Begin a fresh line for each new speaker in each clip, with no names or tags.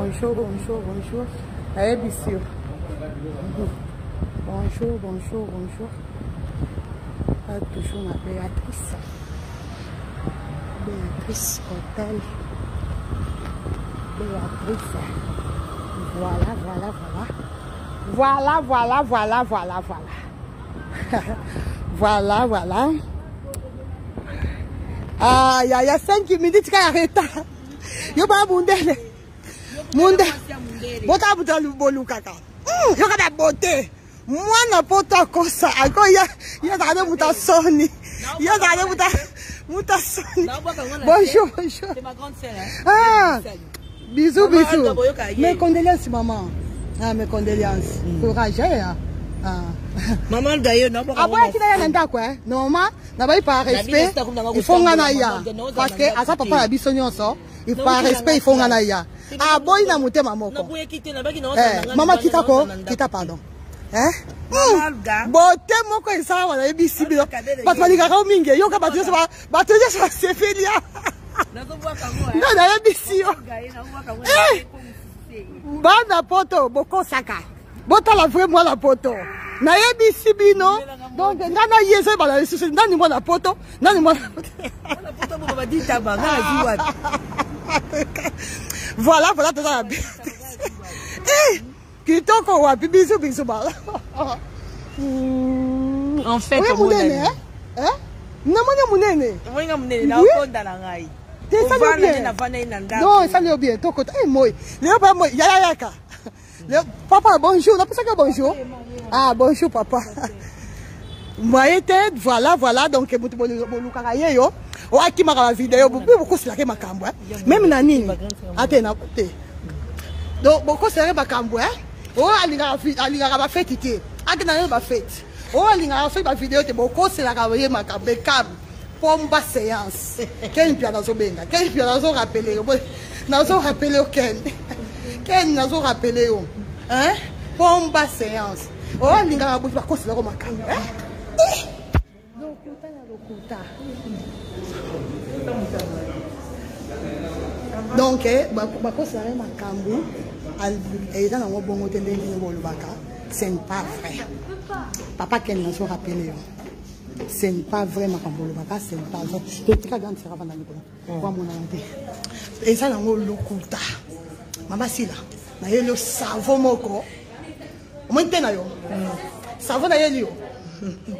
Bonjour, bonjour, bonjour. Allez, Bissio. Bonjour, bonjour, bonjour. Toujours ma Béatrice. Béatrice Hôtel. Béatrice. Voilà, voilà, voilà. Voilà, voilà, voilà, voilà, voilà. Voilà, voilà. Ah, il y a 5 minutes qu'il arrête. Yo ba mundele. Munde. Bota buta bolu kaka. Yo kada bote. Mwana poto kosa. Ako ya dade buta soni. Ya dade buta soni. Bonjour, bonjour.
C'est ma grande sœur.
Ah. Bisous, bisous. Mes condoléances, maman. Ah, mes condoléances. Courage, hein. Ah.
Maman d'ailleurs non pas.
Ah bon, qui n'a rien quoi? Normal, n'a pas par respect. Il faut ngana parce que à ça papa la bisonnion ça. Il faut par respect, il faut ngana ya. Ah bon, il n'a monté maman. Maman qui t'a quoi? Qui t'a pardon. Hein? Beauté moko ça on a bisi bilo. Parce que les gars mingi, yo ka battu ça, battu ça c'est fini. Non, na bisi yo. Bana poto boko saka. Bota la vraie moi la poto. Na yebisi bino. Donc ngana yezo ba la susu ndani mo la poto. Ndani mo la poto mo ba di taba na ziwa. Voilà, voilà tout ça. Eh, kitoko wapi bisu bisu ba.
En fait,
comment on est? Hein? Namanya munene.
Namanya munene na okonda na ngai.
Ça va bien. Non, ça va bien. Toko eh moi. Léo pas moi, ya ka. Papa, bonjour. On ça que bonjour. Ah, bonjour, papa. Moi, tête, voilà, voilà. Donc, je suis yo. Oh, qui m'a la vidéo. Beaucoup c'est la makambo. Même nani. Attends, donc, beaucoup c'est la makambo. Oh, alinga va fête ité. Agna va fête. Oh, alinga fait ma vidéo. Beaucoup c'est la makambo. Pomba séance. Quel piano benga? Quel piano rappeler? Nazo rappeler aucun. Quel nazo rappeler? Hein? Pomba séance. Oh, linga na bouche ba kosi la makambo. Hein? Lokuta na lokuta. Donc, ba kosi la makambo. Et dans le bon hôtel de Bolubaka, c'est pas vrai. Papa quel nazo rappeler? Ce n'est pas vrai, ma cambolobaka, c'est pas vrai. Et tu as gagné ça avant d'aller pour mon année. Et ça, on a le lokuta. Maman, si là, on a le savon moko. Au moins, tu as eu. Savon, on a eu.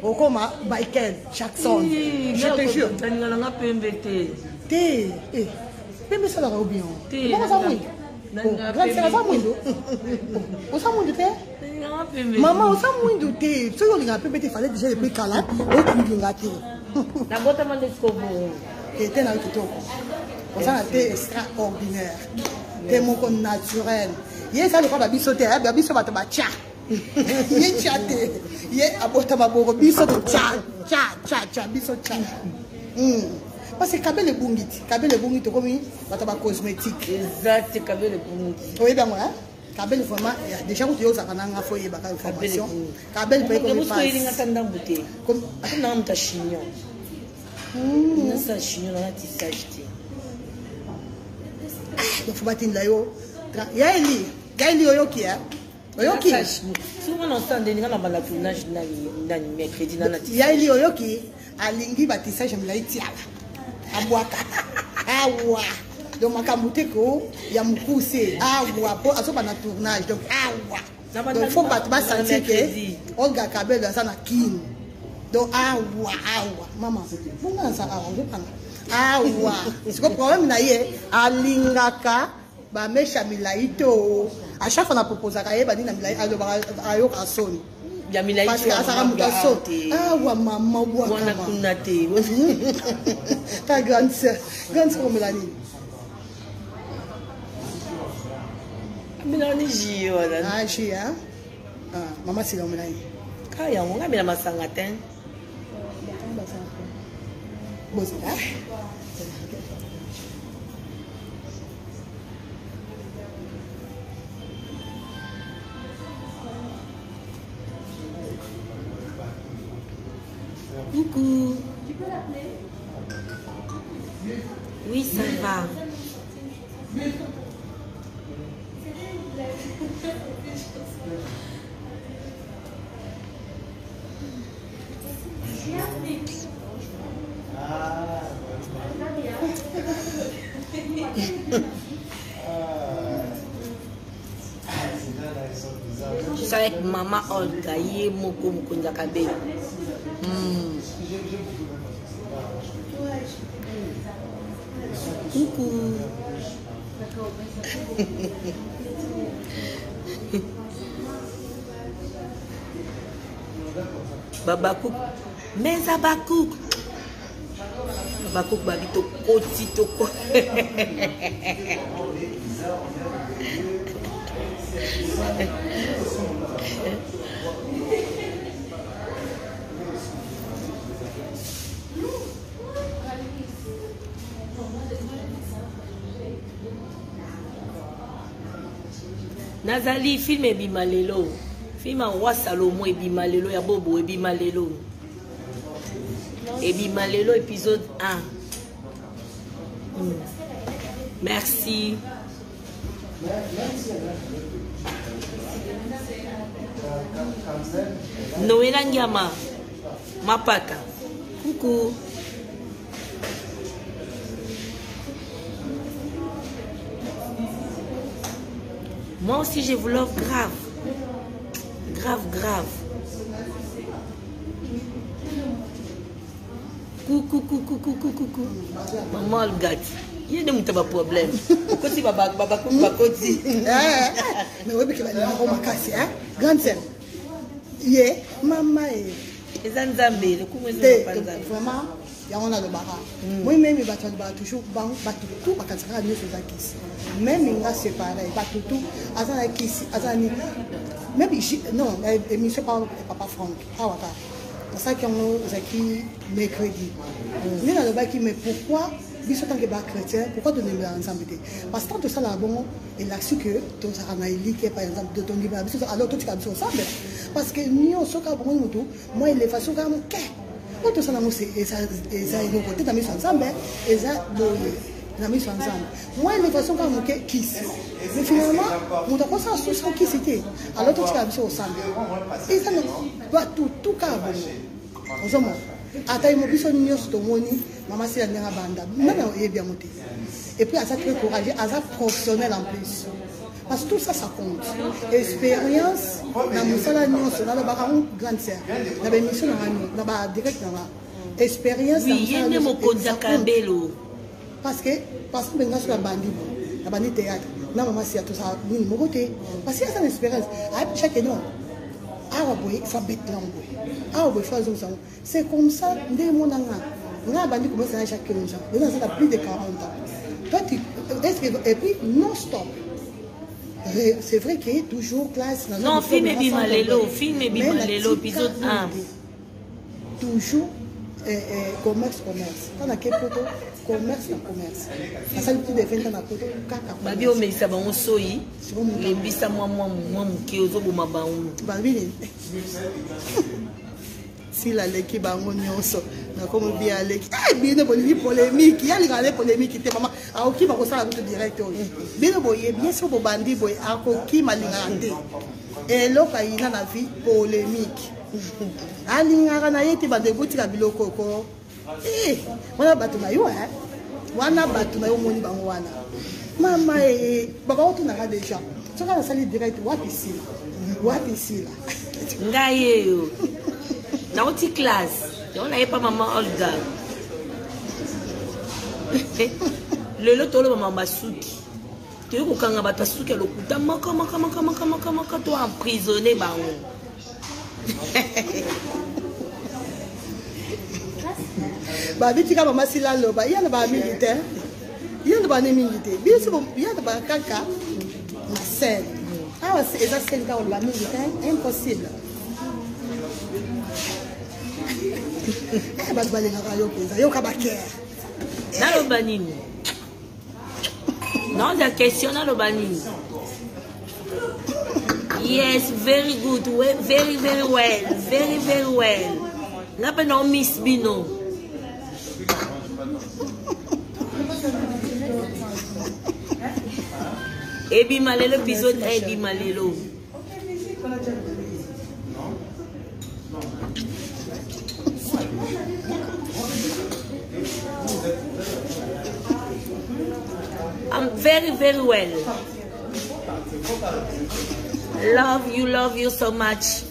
Au comme Michael Jackson. Je te jure.
Tu as PMBT.
T'es. Mais ça, là, bien. Comment ça, oui? Maman, on s'en moins douté. Si on a pu fallait déjà le plus câlin, on a pu la boîte à manger était dans le tout. On s'en a été extraordinaire. T'es mon con naturel. Hier, ça le croit babi sauter, babi sauter ma tcha. Hier, chaté. Hier, à boîte à ma bourre, biso de tcha, biso tcha. Parce que Kabel est bungiti. Kabel est bungiti comme un cosmétique.
Exact, Kabel est bungiti.
Oui, bien moi. Kabel vraiment, déjà quand tu as un foyer, il y a une formation. Kabel peut comme ça. Comme
un ta chignon. Non, ça chignon, là, tu s'achètes.
Il faut battre là yo. Yaeli oyoki hein. Oyoki.
Souvent on s'en donne na bala tournage na mercredi na nati.
Yaeli oyoki alingi batissage mlaitiala. Abwaka. Awa. Donc makamute ko ya mukuse. Awa po aso bana tournage donc awa. Donc faut pas sentir que Olga Kabel dans na kin. Donc awa. Maman, comment ça arrange pas? Awa. C'est quoi problème na ye alingaka ba mesha milaito. À chaque fois on a proposé à yeba dina milai alo ba ayo kasoni.
Ya milaito.
Parce que ça ramuta so. Awa maman wa
kama. Wana kunate.
Ta grande sœur comme Mélanie.
Mélanie ji wala.
Ah ji hein. Ah maman c'est la Mélanie.
Kaya monga mela masangatin.
Bosi ah.
Coucou. Tu peux l'appeler? Oui, ça va. Je suis avec maman Olga, yé moko mukonza kabe. Coucou. Babakouk. Mais Babakouk. Babakouk babito koti toko. Nazali film ebimalelo. Film en roi Salomon ebimalelo ya bobo ebimalelo. Ebimalelo épisode 1. Merci. Noéla Nyama. Mapaka. Coucou. Moi aussi, je vous love grave. Grave. Coucou. Maman Olgat. Il y a des problèmes. Pourquoi tu vas bakoti?
Mais oui, mais tu vas dire, on m'a cassé, hein? Grande sœur. Yeah, maman.
Les Nzambé, le coup,
vraiment, il y a le bara. Moi, même, il va toujours tout, parce que ça mieux sur la kiss. Même, il va se séparer, tout, azana kiss, azani. Même, non, mais c'est pas papa Franck. Ah, ouais. C'est ça qu'on a écrit mercredi. Mais dans le bac, mais pourquoi, tant que chrétien, pourquoi donner ensemble? Parce que tant que ça là bon, il a su que ton Saranaïli, par exemple, de ton livre, alors toi tu as besoin ensemble. Parce que nous, on se fait bon, moi, il est facile comme qu'est. Quand tout ça, c'est ça, ils ont côté d'amis ensemble, et ça, les amis ensemble. Moi, il est facile comme qui mais finalement, on a pensé à ce qui c'était. Alors toi tu as besoin ensemble. Et ça, tout cas, bon. Attends, je suis venu sur Moni, maman c'est la dernière bande. Maintenant, il est bien monté. Et puis, elle est très courageuse, elle est professionnelle en plus. Parce que tout ça, ça compte. Expérience, dans mon salaire, dans la grande sœur, dans la mission, dans la direct, expérience,
oui, il y a des mots comme ça.
Parce que maintenant, sur la bandit théâtre, non, maman c'est tout ça, mon côté. Parce qu'il y a une expérience. Chaque nom. Il faut bête c'est comme ça, dès mon an, on a bandit commence à chaque jour. On a plus de 40 ans. Toi, et puis non-stop. C'est vrai qu'il y a toujours classe.
Non, film et bimalelo, épisode 1.
Toujours commerce. Quand on a quel photo, commerce. La salle de défense dans la photo,
Babi o meisa ba onsoyi, les bisa moi muke ozobo mabaou.
Babi si la leki bango nyonso na comme bien leki bien de polémique il y a les polémiques te maman a oki ba ko sala tout direct bien boye bien so bo bandi boye a ko ki malinga te et loka ina na vie polémique alinga na yeti ba de butika biloko ko wana batu na yo wana batu na yo moni bango wana mama baba otu na déjà soka na sali direct wapi sila
ngaye yo na oti classe on n'avait pas maman Olga le lot tolo maman Basuki tu veux kokanga batasuki lokuta maka toi emprisonné bango
babi tika mama sila loba yana ba militaire yana ba militaire bien sûr yana ba kaka na scène c'est ça scène quand la militaire impossible.
Non, la question dans le banini. Yes, very good, very well. N'a pas non Miss Bino. Ebi Malelo, épisode 1, Ebi Malelo. very, very well. Love you so much.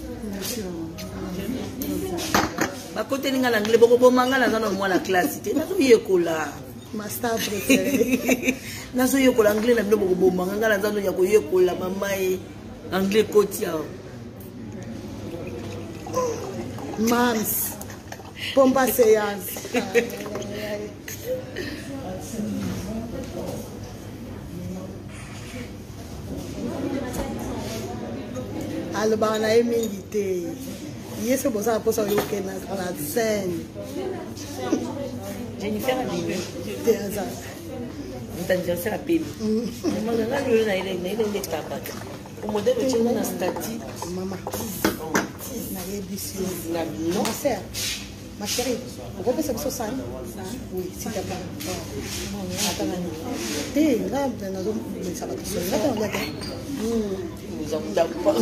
Bakote ninga l'anglais boko bomanga na zana moi la classe. Nazo yekola.
Master préféré.
Nazo yekola anglais na bino boko bomanga na zana ya ko yekola mama e anglais kotia.
Mams. Pompa séance. Alors bah on a invité. Hier c'est pour ça pour ça que na la scène.
Jennifer a dit.
C'est ça.
On t'a dit c'est la pile. Maman na le na ile tabaka. Au modèle de China na stati.
Maman. Na édition. Non c'est. Ma chérie, vous pouvez faire ça? Oui, si tu as pas. Hé, là, ça va tout seul. Là, on va faire.
Nous avons d'abord.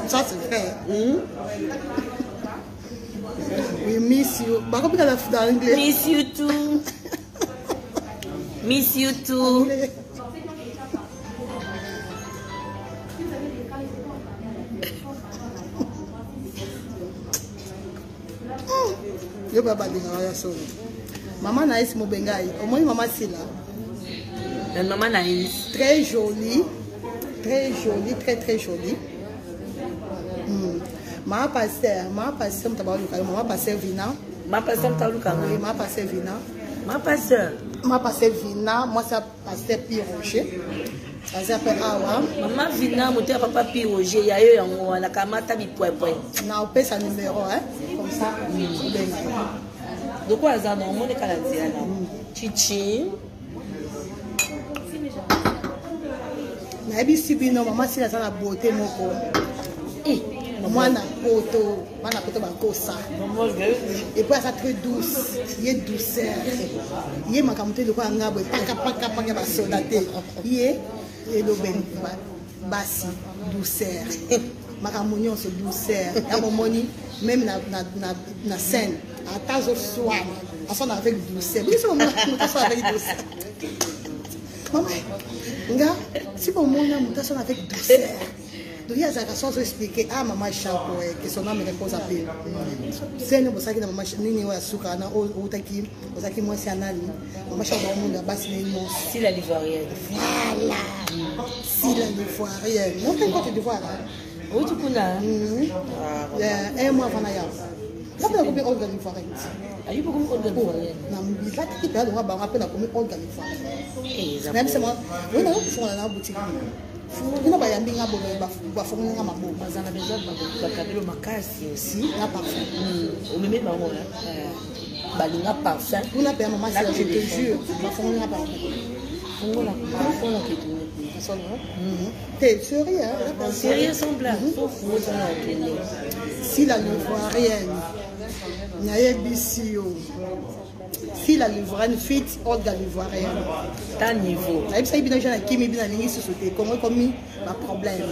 Ça, c'est vrai. We miss you. Dans anglais.
Miss you too. Miss you too.
Yo baba dinga so. Maman Naïs Mobengai. Au moins maman Sila.
La maman Naïs.
Très jolie. Très jolie, très jolie. Ma pasteur, maman pasteur Vina.
Ma pasteur Taluka.
Oui, ma pasteur Vina.
Ma pasteur.
Ma pasteur Vina, moi c'est pasteur Pierre Rocher. Ça s'appelle Awa.
Maman Vina, mon père papa Pierre Rocher, il y a eu un la kamata bi point.
Na opé sa numéro hein, comme ça.
De quoi ça non, mon canadien là. Chichi.
Na bi sibino maman si la sana beauté moko. Mwana poto bankosa. Et puis ça très douce, il est douceur. Il est makamute de quoi ngabo paka ba sodaté. Il est le ben basi douceur. Makamunyo c'est douceur. Ya momoni même na scène, à tazo soir, on s'en avec douceur. Oui, c'est on avec douceur. Maman, nga si bon mon on avec douceur. Donc il y a des façons d'expliquer à maman Chapo que son nom repose à paix. C'est une chose qui na maman nini wa suka na otaki ozaki moi c'est anali maman Chapo au monde basi ni mon
si la livoirienne.
Voilà. Si la livoirienne. Mon père côté d'ivoire.
Oui tu connais.
Un mois avant ya. Là on a coupé organe livoirienne.
Ayi beaucoup organe livoirienne.
Na mbila qui perd on va rappeler la commune organe livoirienne. Même c'est moi. Oui non, faut aller dans boutique. Il n'a pas yambi nga bobo ba fonga nga mabo bazana besoin ba
kabelo makasi
aussi na parfum
au même bango là balinga parfum
on a payé maman je te jure ba fonga nga parfum
fonga la kitu
solo t'es sérieux hein
sérieux semblable faut ça na télé
si la livoirienne na yebisio si la livoirienne fit orga livoirienne
ta niveau
et puis ça ibina jana kimi bina lingi société comme ma problème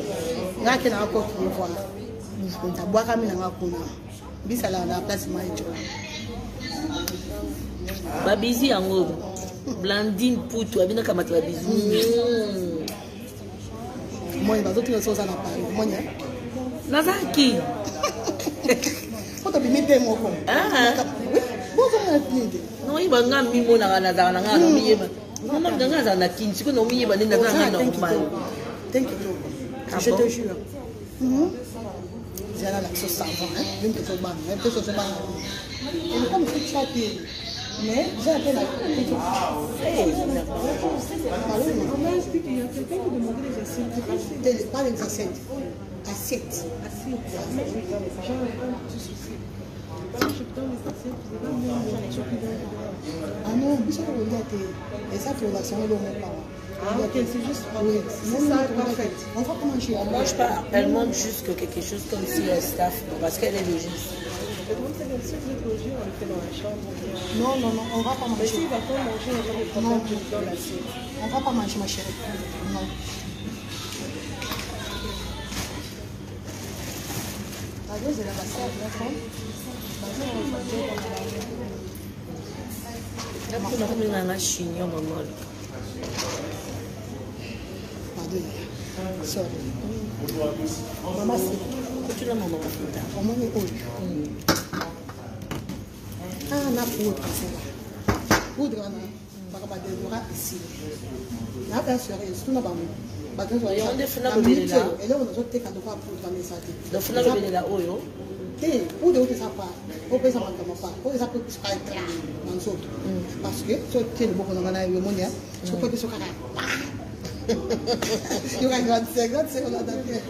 nga ke na ko livoire ta bois kami na ngakuna bisa la na place maijo
ba busy yango Blandine Poutou abina kama tu busy
moi ba zotina so sana pa moi
nazaki
foto bimite moko
non il va ngami mona na na na no miyeba mama nganga za na kinchi ko no miyeba ni na na normal
thank you je te jure j'ai la sauce savon hein une petite banane une petite sauce banane et comme c'est chaté mais j'ai appelé la comment expliquer il y a quelqu'un qui demandait les assiettes pas les assiettes assiette ah non, et ça pour la soirée de mon parent. Ok, c'est juste. Oui, c'est ça, parfait. On va pas manger.
On mange pas, elle mange juste quelque chose comme si elle staff parce qu'elle est logiste.
Non, non, non, on va pas manger.
Mais s'il va pas manger, on va les prendre dans l'assiette.
On va pas manger, ma chérie. Non. La dose est la bassette, d'accord?
On a un chignon, maman.
Pardon. Sorry. Maman, c'est.
Tu l'as, maman.
Au moins, il est ah, on a poudre, c'est là. Poudre, on a déodorant ici. On a bien sûr, tout n'a pas mis. Et là, on a été quand on a poudre, mais ça dit.
Donc, on a là, oh,
eh, poudre, on ne sait pas. On peut s'en mettre pas. On ne sait pas ce qu'il y a dans les autres. Parce que, si tu es beaucoup dans la vie, tu peux que ce soit. Il y a un grand secret, on a d'ailleurs.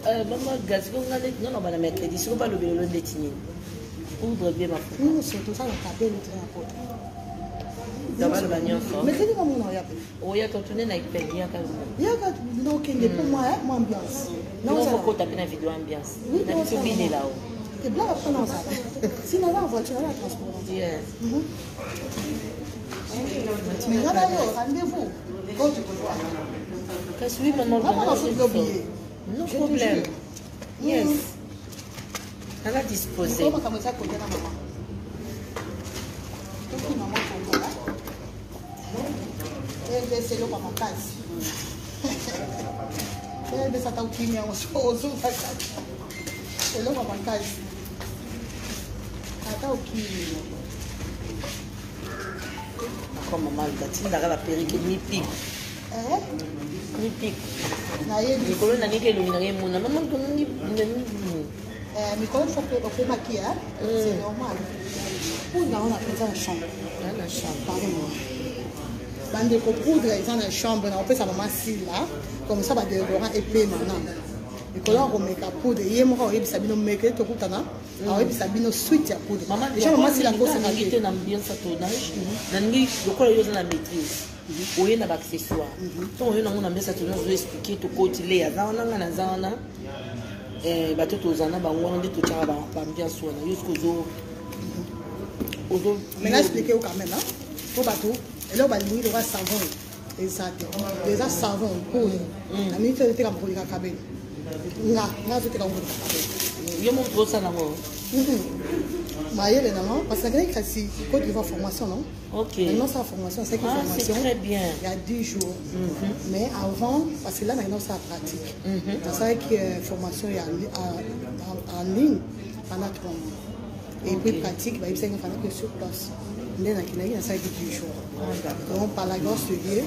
Maman, gaz, on a dit non, on va la mettre. Dis, on va le bénéfice de l'éthinie. Poudre bien ma faute.
Non, surtout ça, on a tapé le train à côté.
D'abord, le bagnon fort.
Mais qu'est-ce que vous avez fait?
Oh, il y a ton tourné avec Peggy.
Il y a donc pour moi, moi ambiance.
Non, on va taper dans la vidéo ambiance.
Oui,
on a vu là-haut.
C'est bien à prendre ça. Sinon, on va en voiture, on va transporter.
Yes.
Mais là, rendez-vous.
Qu'est-ce que oui, maman, non problème. Yes. Elle a disposé. Comme maman, il a la perruque mi pique. Mi pique. Nicolas n'a ni que l'illuminé mon maman ni
Nicolas faut que maquiller, c'est normal. On a fait en chambre.
Dans la chambre.
Pardon-moi. Bande ko poudre dans la chambre, on peut ça maman si là, comme ça va déodorant épais maintenant. Nicolas on met la poudre, il me rend sabino make to kutana. Alors il sabino sweet ya poudre.
Maman déjà maman si la cause c'est invité dans ambiance à tournage. Nangi lokola yo na maîtrise. Oye na accessoire. Donc on a une ambiance à tournage, je vais expliquer to côté les azana na zana. Bato tozana bango on dit to tchara ba ambiance wana jusqu'au ozo.
Mais là expliquer quand même hein. Au bateau, et là on va lui le savon. Exact. Déjà savon pour la minute de comme pour le cabine. Nga c'était comme pour
yo montre ça là moi.
Maïe les non parce que là si Côte d'Ivoire formation non.
OK.
Maintenant ça formation c'est que formation.
C'est très bien.
Il y a 10 jours. Mais avant parce que là maintenant ça pratique. C'est ça que formation il y a en ligne pendant 3 mois. Et puis pratique bah il s'est fait que sur place. Mais dans Kinaï ça fait 10 jours. Donc par la grâce de Dieu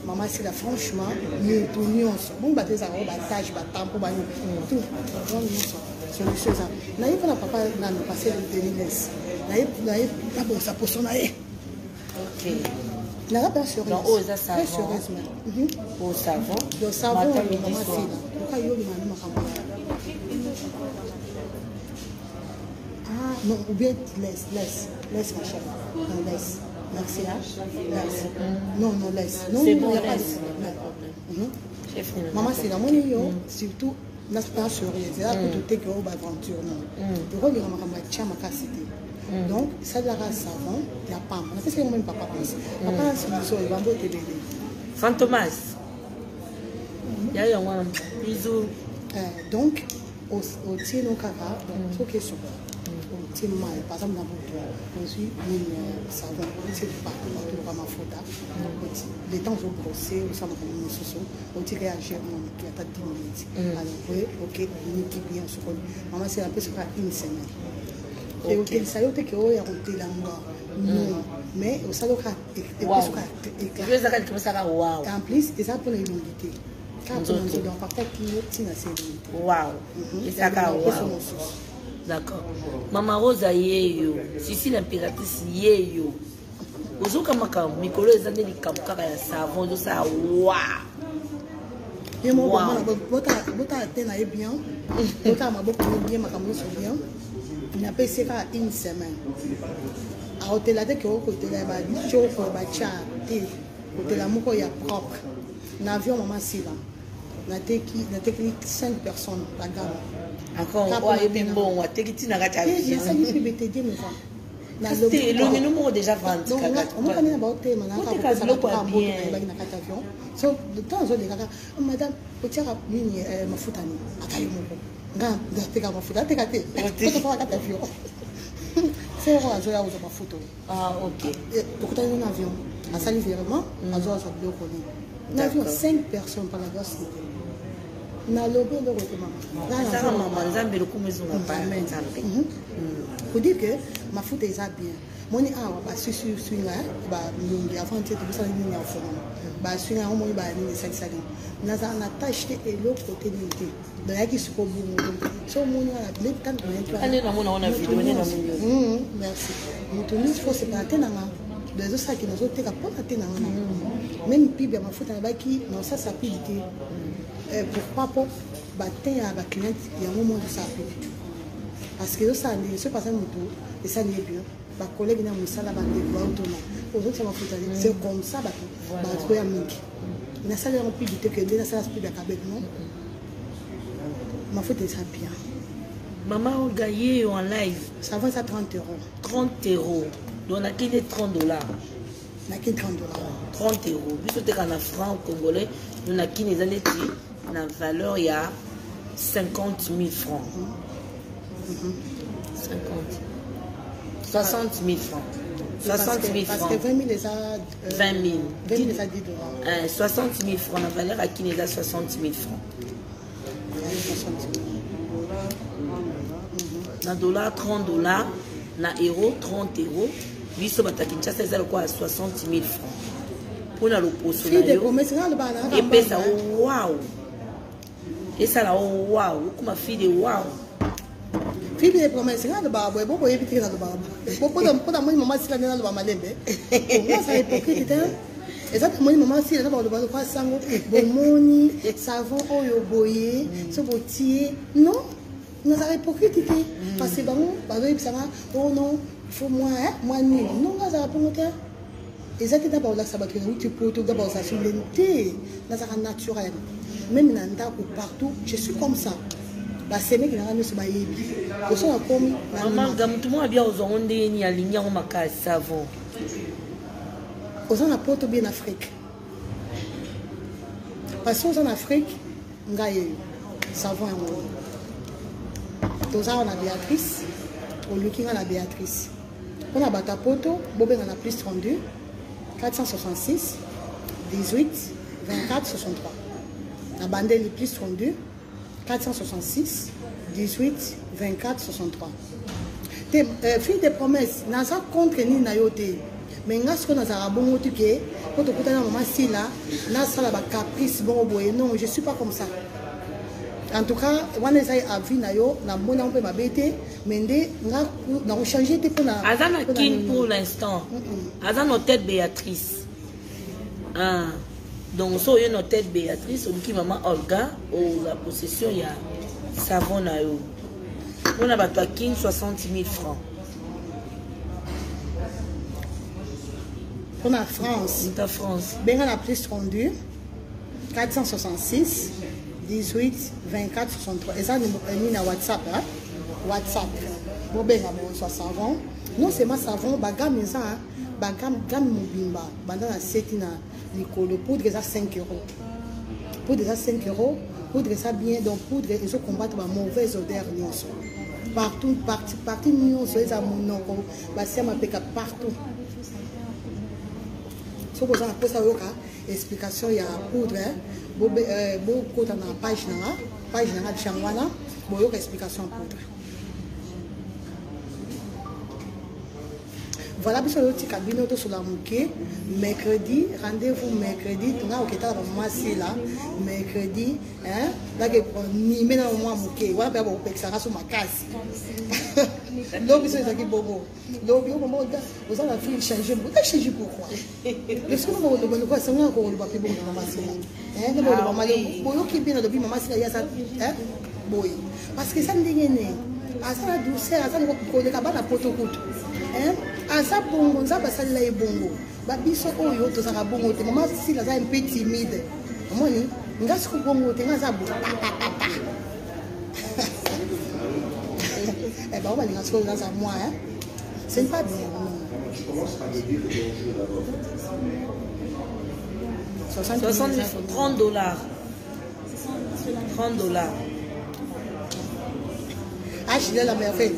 maman c'est là franchement nous tout nous bon bah des arômes tâche bah temps pour bah tout donc nous c'est une chose là il faut papa là nous passer le délice là pas bon ça pour son aïe.
OK.
Là pas sur
donc oh ça savon
au savon le savon maman c'est là pourquoi yo lui maman ah non ou bien laisse ma chérie non laisse. Merci là. Non, non, laisse. Non,
c'est bon,
il n'y a pas de
problème.
Maman, c'est la monnaie, surtout, n'a pas sur c'est là pour tout que on va aventure. Non. Le rôle de ma capacité. Donc, ça de la race savon, il n'y a pas. On a fait ce que même papa pense. Papa, c'est le sol, il va beau te bébé.
Fantomas. Il y a un bisou.
Donc, au tino kaka, donc, ce qui est sur mal, par exemple, dans votre aussi, savon, c'est pas tout ma faute. Les temps ont brossé, ou ça m'a donné une sauce, on dit réagir, il y a pas de 10 minutes. Alors, oui, ok, on est bien sur le. Maman, c'est un peu sur une semaine. Et au tel salaud, tu es au la mort. Non, mais au salaud, tu es en plus, c'est ça pour l'humidité. Quand on dit dans parfois qui est
waouh, et ça va d'accord. Maman Rosa yeyo, Sissi l'impératrice yeyo. Ozoka makam, Mikolo ezane li kamkara ya savon, ça waouh.
Et moi, bota atteint bien, bota ma beaucoup bien, ma caméra sur bien. Il n'a pas essayé une semaine. À hôtel là, dès que au côté là, bah, du jour pour bâtir, et hôtel là, mon corps est propre. L'avion, maman, c'est là. na teki 5 personnes la gamme.
Encore ouais bien bon, wa teki tina kata bien.
Ça lui fait t'aider mais ça.
Na le numéro déjà 20 kaka.
On va pas ba hôtel mana ka ça pas bien. Ba na kata avion. So de temps en temps kaka madame otira nini mafuta ni. Akayo moko. Nga teka mafuta teka te. Ko to kata avion. C'est rare je ya uza mafuta.
Ah OK.
Pour que un avion. À salut vraiment, à zo ça bien connu. Un avion 5 personnes par la gosse. Na lobe ndo ko maman.
Ça maman nzambe lokumezo na pa nzambe.
Faut dire que ma foot est bien. Moni awa ba swinga ba ndungi avant tu ça ni en fond. Ba swinga mo ba ni sali. Naza na tâche et l'autre côté limité. Donc yaki siko bu so moni ala le kan ko
allez na mona vidéo ni na moni.
Merci. Mutuni faut se parler na des autres qui nous ont été capables de tenir même puis bien ma faute na baki non ça s'applique pourquoi pas battre à la cliente il y a un moment de ça parce que ça ne se passe pas tout et ça n'est bien ma collègue n'a pas ça là bas de autonome aux autres ça m'a foutu c'est comme ça bah tu es amique il y a ça les remplis du que déjà ça se peut avec non ma faute est ça bien
maman on gagne en live
ça va ça 30 €.
30 €. Donc, on a quitté $30.
On a quitté $30.
30 €. Puisque tu es en franc congolais, on a quitté les années la valeur, il y a 50 000 francs. 50. 60 000 francs. 60 000 francs.
Parce que 20 000 les a...
20 000.
20 000 les a $10.
60 000 francs, la valeur à qui les a 60 000 francs.
60 000.
Na dollar, 30 $. Na euro 30 €, biso batakinchasa eza quoi 60 000 francs pour na loposo na yo et pesa wow et ça là wow comme fille de wow
fille de promesse na le babo bobo yebiti na le babo bobo da moi maman sila na le baba malembe on ça hypocrite exactement maman sila na le babo kwa sango bomoni savon oyo boye so botier non. Nous avons hypocrite parce que bon, oh non, il faut moi, moi ni. Non, nous avons pas monté. Exactement d'abord là ça va que tu peux tout d'abord ça sur l'unité, nous avons naturel. Même dans ou partout, je suis comme ça. Bah c'est mec qui n'a rien sur ma yebi. Au son a comme
maman gamme tout le monde bien aux ondes ni aligné en maca savon.
Aux on a porte bien en Afrique. Parce que en Afrique, ngaye savon en haut. Tout ça, on a Béatrice, au looking on a Béatrice. On a Batapoto, Bobé on a plus 32, 466, 18, 24, 63. La bandelle est plus 32, 466, 18, 24, 63. Fille de promesses, n'a pas contre ni nayote. Mais n'a ce qu'on a à bon tu que quand tu écoutes la maman si là, n'a ça la caprice bon boy. Non, je suis pas comme ça. En tout cas, on a vu nayo na mona on peut m'abêter mais na changer te pour na
azana kin pour l'instant azana notre tête Béatrice ah donc so yo notre tête Béatrice on qui maman Olga ou la possession il y a savon nayo on a battu kin 60 000 francs
on a France
ta France
ben on a plus 32 466 18 24 63 et ça ni na WhatsApp hein? WhatsApp bon ben on soit savon non c'est ma savon bagam ça hein? Bagam mobimba banda na seti na likolo poudre ça 5 €. Poudre ça 5 €, poudre ça bien donc poudre et ça combattre ma mauvaise odeur nyonso partout partout nyonso ça monoko ba c'est ma peka partout so pour ça après ça yoka explication ya poudre beaucoup dans la page na changwana boyo explication poudre voilà biso le petit cabinet to sur la mouké mercredi rendez-vous mercredi tunga oketa ba masi là mercredi hein là que ni mena moi mouké voilà ba bo peksa raso makasi lo biso ezaki bobo lo bio maman vous allez faire changer pourquoi est-ce que vous voulez quoi ça on ko ba pe bo maman si hein de bo maman boyo ki bien de bi maman si ya ça hein boy parce que ça ndengene asa douceur asa ko de kabana poto kutu hein asa bongo nzaba salila e bongo ba biso oyo to saka bongo te maman si la za un peu timide moni Nga siku bongo te nga za bo. Eh ben on va les gasser dans un mois hein. C'est pas bien.
30 dollars. 30 dollars.
Acheter la merveille.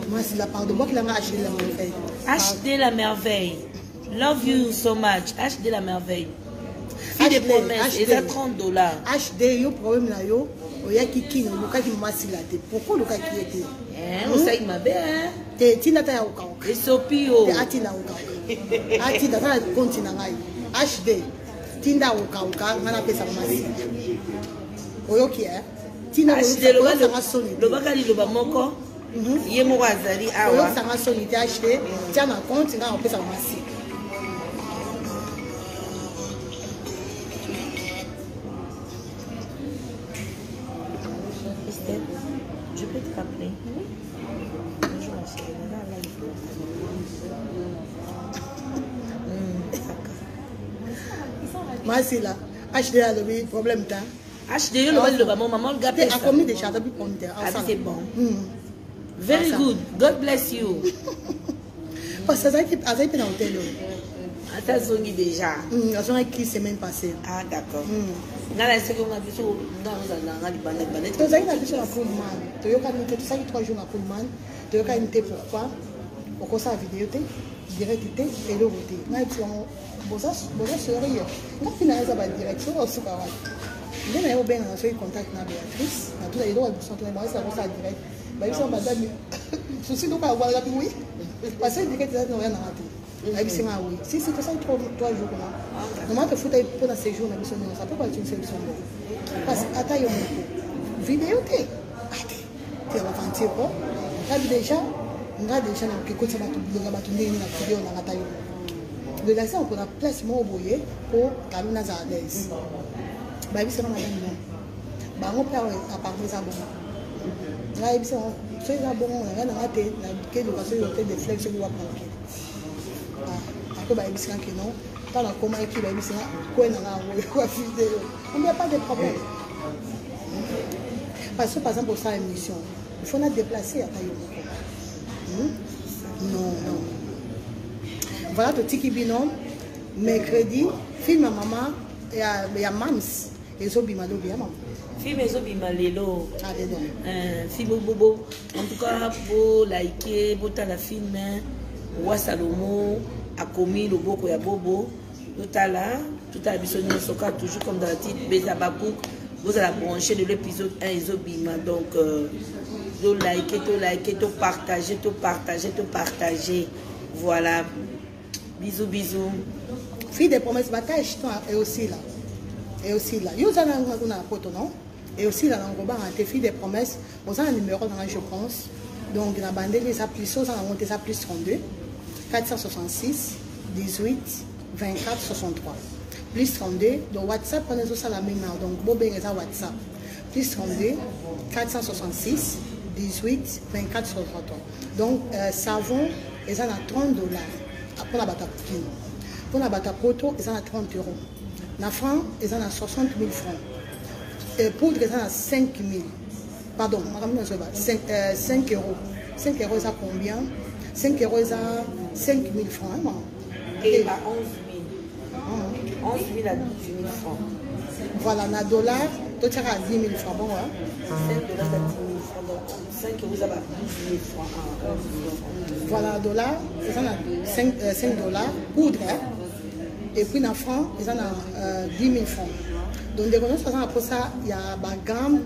Moi, c'est la part de moi qui l'a acheté la merveille.
Acheter la merveille. Love you so much. Acheter la merveille. Fille des promesses. Et ça 30 dollars.
Acheter, yo problème là yo. Oya kiki no loka ki masi la te. Pourquoi loka ki était?
On sait ma belle.
Te tina ta ya uka.
Et sopio.
Te atina uka. Atina ta continue ngai. Acheter. Tinda uka ngana pesa masi. Oyo ki eh? Tina
acheter le bakali le bamoko. Ye mo azali awa.
Oyo sanga soni te acheter. Tia na compte ngana pesa masi.
Je peux te rappeler. Bonjour ma chérie.
Masi là. Acheter le problème ta.
Acheter le bas maman le gars.
A combien de chata puis compter.
Ah c'est bon. Very good. God bless you.
Parce que ça qui a été dans l'hôtel.
Attends, zongi déjà.
Ils ont écrit semaine passée.
Ah d'accord. Ngala c'est comme on a dit sur ngala banane.
Tu as dit la question à Pullman. Tu as dit que ça qui 3 jours à Pullman. Tu as dit pourquoi. Pourquoi ça vidéo té direct té et le voter. Na tu on boza sérieux. Na finale ça va direction au super. Il y a bien un seul contact na Béatrice. Na tout les droits de santé moi ça va direct. Bah ils sont madame. Ceci donc à voir là oui. Parce que direct ça n'a rien à rater. Oui. Si c'est que ça 3 jours là. Normalement tu foutais pour un séjour na mission ça peut pas être une solution. Parce que attends une vidéo té. Tu vas avancer quoi. Là déjà on a déjà na quelque chose à tout ndenge na vidéo na ngata yo. De là ça on a place mo boye pour camina za l'aise. Ba bisa na madame. Ba ngo pa a parler ça bon. Là bisa c'est ça bon on a na ngate na ke do kasi yo te de flex yo wa panke. Après bah il que non dans la comment qui va il quoi dans la quoi vidéo on n'y a pas de problème parce que par exemple pour ça émission il faut la déplacer à taille non voilà tout tiki binom mercredi film maman et à mams et zo bimalo bien maman
film et zo bimalelo
ah dedans
film bobo en tout cas pour liker pour ta la film Wa Salomo a commis le boko ya bobo tout à biso soka toujours comme dans le titre Beza Bakouk vous allez brancher de l'épisode 1 Ezobima donc to liker to partager voilà bisous
fille des promesses bataille et aussi là yo za na poto non et aussi là dans Goba tes filles des promesses on a un numéro dans je pense donc la bande les appuis ça on a monté ça plus 32 466 18 24 63 plus 32 donc WhatsApp on est aussi la même donc bon ben ça WhatsApp plus 32 466 18 24 63 donc savon et ça a 30 dollars pour la bata pine pour la bata poto et ça a 30 euros la franc et ça a 60 000 francs et poudre et ça a 5 000 pardon 5 euros 5 euros ça combien 5 euros ça 5 000 francs hein,
et bah 11 000 11 000 à 12 000 francs
voilà na dollar tu as 10 000 francs bon hein
5 dollars à 10 000 francs donc 5 euros ça va 12 000 francs
voilà dollar ils en a 5 dollars poudre hein? Et puis dans francs ils en a 10 000 francs donc des connaissances après ça il y a ba gamme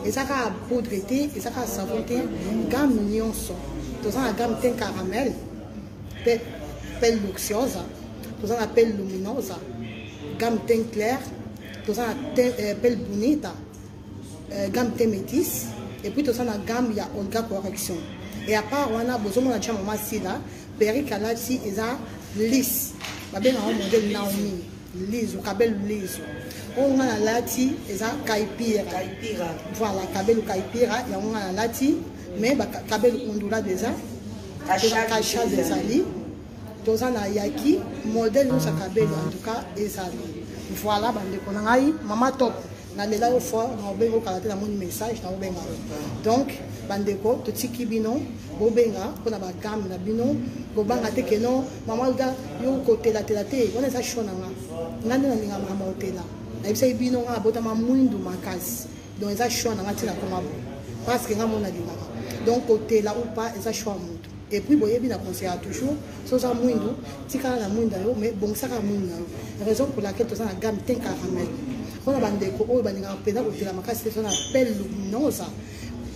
et ça a poudre et ça a savon gamme nyonso tout ça la gamme teint caramel pelle luxuosa tout ça pelle luminosa gamme teint clair tout ça pelle bonita gamme teint métis et puis tout ça la gamme il y a Olga correction et à part on a besoin de la maman si là perruque là si ils a lisse ba bien un modèle Naomi lisse ou cabelle lisse on a la lati ils a caipira voilà cabelle caipira et on a la lati mais kabel ondula déjà kacha des ali tous en yaki modèle nous sa kabel en tout cas et ça Voilà, bandeko na ngai, maman top. Na lela au fort, na obengo kalaté na mon message, na obenga. Donc, bandeko, to tiki bino, bobenga, pona ba gamme na bino, bobanga te ke non, maman ga yo côté la télé, on est ça chona nga. Ngande na ninga maman hôtela. Na bisa bino nga bota ma mwindu makasi. Donc ça chona nga tina koma bo. Parce que nga mona dinga. Donc côté là ou pas, ça choix mutu. Et puis boyebi na conseiller toujours, so ça mwindu, tika na mwinda yo, mais bon ça ka mwinda. Raison pour laquelle to ça na gamme ten caramel. On a bandeko oyo baninga pena ko tela makasi c'est on appelle luminosa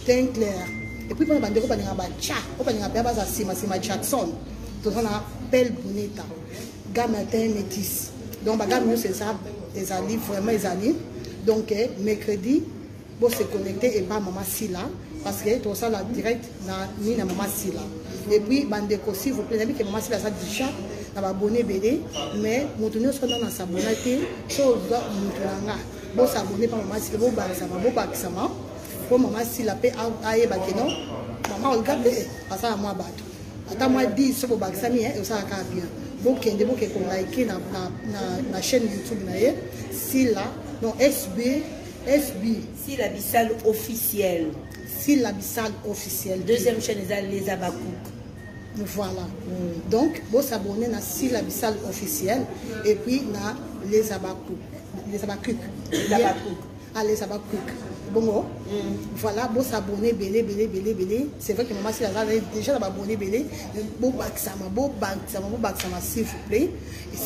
teint clair et puis on a bandeko baninga ba cha o baninga ba za sima Jackson to on appelle bonita gamme teint métis donc ba gamme c'est ça les ali vraiment les ali donc mercredi pour se connecter et pas maman Sila parce que tout ça la direct na ni na maman Sila et puis bandeko s'il vous plaît que maman Sila ça déjà na abonné BD mais montenir ce qu'on a s'abonner chose montenanga bon s'abonner pas maman Sila bon bakisama pour maman Sila pe aye bakeno maman regarde ça à moi bato ata moi 10 so bakisami ça ka bien bon kende bon ke ko like na chaîne YouTube na ye Sila non SB
Sila Bissal officiel.
Sila Bissal officiel.
Deuxième chaîne les Abakouk.
Voilà. Donc, vous s'abonnez à Sila Bissal officiel et puis na les Abakouk. Les Abakouk. Ah, les Abakouk. Bon, voilà, vous s'abonnez, belé. C'est vrai que maman Sila a déjà abonné belé. Bon baksama, s'il vous plaît.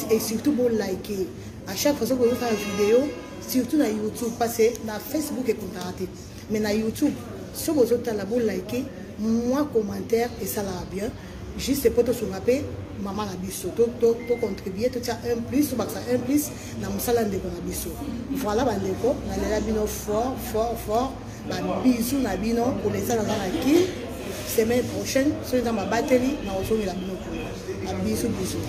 Et surtout, bon liker. À chaque fois que vous faites une vidéo, surtout na YouTube, parce que na Facebook est contacté. Mais na YouTube, si vous avez liké, moi commentaire et ça va bien. Juste pour te souvenir, maman la biso, to contribuer, tu as un plus, ou un plus, na musala de la biso. Voilà, bandeko, na la bino fort, bisous na bino pour les salles dans la qui. Semaine prochaine, sur dans ma batterie, na osoni la bino pour. Bisous.
Bisous.